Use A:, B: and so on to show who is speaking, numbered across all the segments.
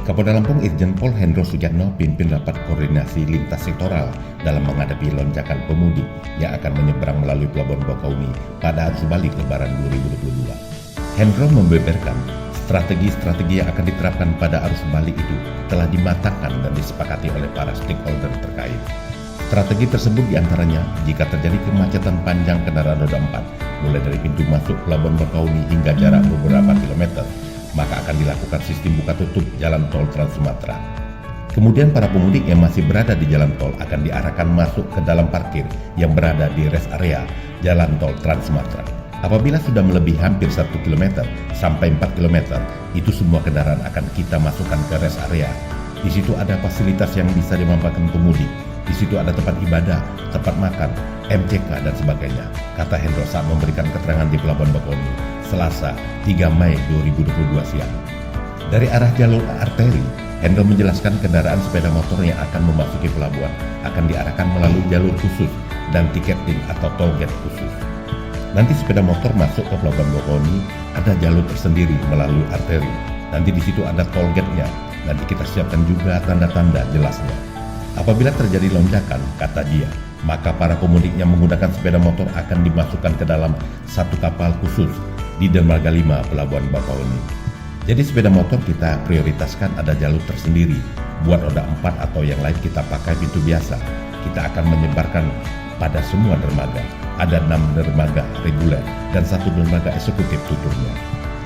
A: Kapolda Lampung Irjen Pol Hendro Sujatno pimpin rapat koordinasi lintas sektoral dalam menghadapi lonjakan pemudik yang akan menyeberang melalui Pelabuhan Bakauheni pada arus balik Lebaran 2022. Hendro membeberkan strategi-strategi yang akan diterapkan pada arus balik itu telah dimatangkan dan disepakati oleh para stakeholder terkait. Strategi tersebut diantaranya jika terjadi kemacetan panjang kendaraan roda 4 mulai dari pintu masuk Pelabuhan Bakauheni hingga jarak beberapa kilometer, maka akan dilakukan sistem buka tutup jalan tol Trans Sumatera. Kemudian para pemudik yang masih berada di jalan tol akan diarahkan masuk ke dalam parkir yang berada di rest area jalan tol Trans Sumatera. Apabila sudah melebihi hampir 1 km sampai 4 km, itu semua kendaraan akan kita masukkan ke rest area. Di situ ada fasilitas yang bisa dimanfaatkan pemudik. Di situ ada tempat ibadah, tempat makan, MCK dan sebagainya, kata Hendro saat memberikan keterangan di Pelabuhan Bakauheni Selasa 3 Mei 2022 siang. Dari arah jalur arteri, Hendro menjelaskan kendaraan sepeda motor yang akan memasuki pelabuhan akan diarahkan melalui jalur khusus dan tiketing atau toll gate khusus. Nanti sepeda motor masuk ke Pelabuhan Bakauheni ada jalur tersendiri melalui arteri. Nanti di situ ada toll gate-nya. Nanti kita siapkan juga tanda-tanda jelasnya. Apabila terjadi lonjakan, kata dia, maka para pemudik yang menggunakan sepeda motor akan dimasukkan ke dalam satu kapal khusus di Dermaga 5 Pelabuhan Bakauheni. Jadi sepeda motor kita prioritaskan ada jalur tersendiri. Buat roda 4 atau yang lain kita pakai pintu biasa. Kita akan menyebarkan pada semua dermaga. Ada 6 dermaga reguler dan 1 dermaga eksekutif tuturnya.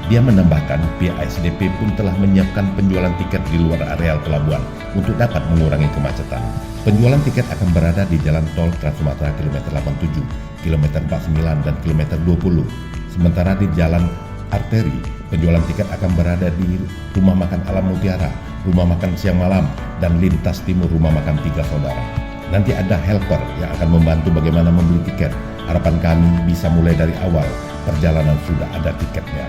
A: Dia menambahkan pihak ASDP pun telah menyiapkan penjualan tiket di luar areal pelabuhan untuk dapat mengurangi kemacetan. Penjualan tiket akan berada di Jalan Tol Trans Sumatera kilometer 87, kilometer 49 dan kilometer 20. Sementara di Jalan Arteri, penjualan tiket akan berada di Rumah Makan Alam Mutiara, Rumah Makan Siang Malam, dan Lintas Timur Rumah Makan Tiga Saudara. Nanti ada helper yang akan membantu bagaimana membeli tiket. Harapan kami bisa mulai dari awal perjalanan sudah ada tiketnya.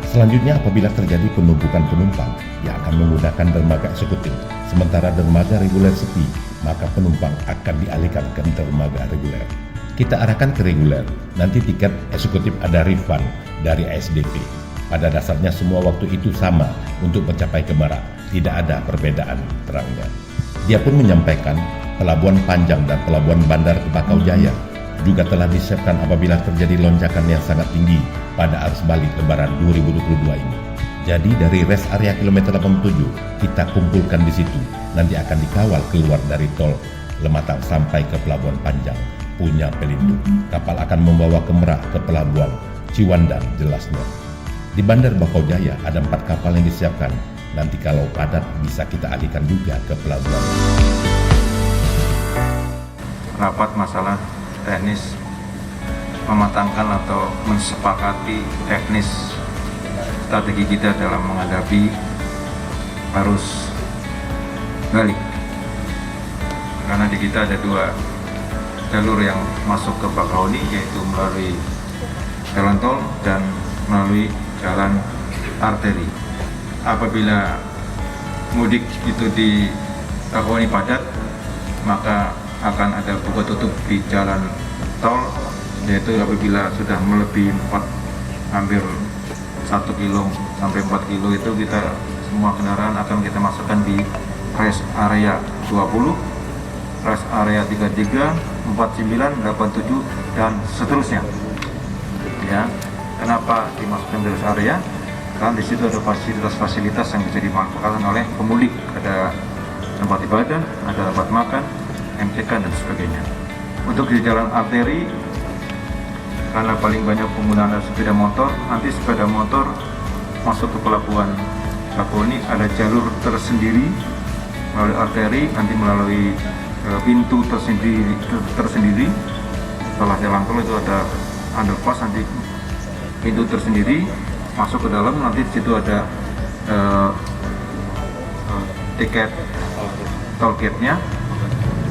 A: Selanjutnya apabila terjadi penumpukan penumpang yang akan menggunakan dermaga eksekutif, sementara dermaga reguler sepi, maka penumpang akan dialihkan ke dermaga reguler. Kita arahkan ke reguler, nanti tiket eksekutif ada refund dari ASDP. Pada dasarnya semua waktu itu sama untuk mencapai ke Merak, tidak ada perbedaan terangnya. Dia pun menyampaikan pelabuhan Panjang dan pelabuhan Bandar Tembakau Jaya juga telah disiapkan apabila terjadi lonjakan yang sangat tinggi pada arus balik Lebaran 2022 ini. Jadi dari rest area kilometer 87 kita kumpulkan di situ, nanti akan dikawal keluar dari tol Lematang sampai ke pelabuhan Panjang punya pelindung. Kapal akan membawa ke Merak ke pelabuhan Ciwandan jelasnya. Di Bandar Bakau Jaya ada 4 kapal yang disiapkan. Nanti kalau padat bisa kita alihkan juga ke pelabuhan.
B: Rapat masalah teknis mematangkan atau mensepakati teknis strategi kita dalam menghadapi arus balik. Karena di kita ada 2 jalur yang masuk ke Bakauheni, yaitu melalui jalan tol dan melalui jalan arteri. Apabila mudik itu di Bakauheni padat, maka akan ada buka tutup di jalan tol, yaitu apabila sudah melebihi hampir 1 kilo sampai 4 kilo itu kita semua kendaraan akan kita masukkan di rest area 20, rest area 33, 49, 87 dan seterusnya. Ya, kenapa dimasukkan di rest area? Karena di situ ada fasilitas-fasilitas yang bisa dimanfaatkan oleh pemudik. Ada tempat ibadah, ada tempat makan, MCK dan sebagainya. Untuk di jalan arteri, karena paling banyak penggunaan sepeda motor, nanti sepeda motor masuk ke pelabuhan Bakauheni ada jalur tersendiri melalui arteri, nanti melalui pintu tersendiri. Setelah jalan tol itu ada underpass, nanti pintu tersendiri masuk ke dalam, nanti di situ ada tiket toll gate-nya.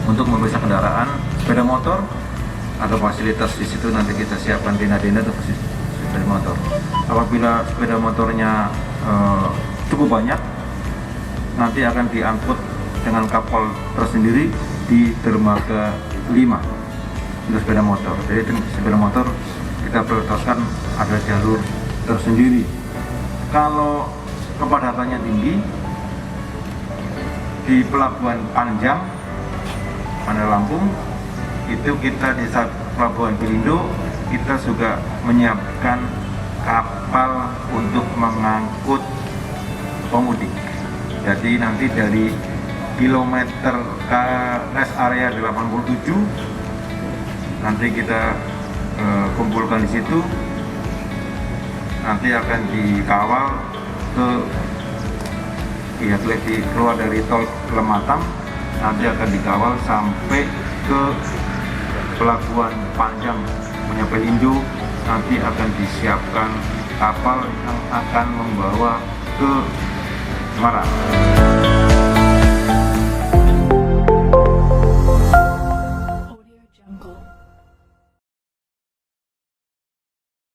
B: Untuk memeriksa kendaraan sepeda motor, ada fasilitas di situ, nanti kita siapkan tenda-tenda untuk sepeda motor. Apabila sepeda motornya cukup banyak, nanti akan diangkut dengan kapal tersendiri di dermaga 5 untuk sepeda motor. Jadi sepeda motor kita prioritaskan ada jalur tersendiri. Kalau kepadatannya tinggi, di Pelabuhan Panjang, Bandar Lampung, itu kita di Pelabuhan Pelindo kita juga menyiapkan kapal untuk mengangkut pemudik. Jadi nanti dari kilometer rest area 87 nanti kita kumpulkan di situ, nanti akan dikawal ke keluar dari tol Lematang, nanti akan dikawal sampai ke Pelabuhan Panjang punya Pelindo, nanti akan disiapkan kapal yang akan membawa ke Semarang.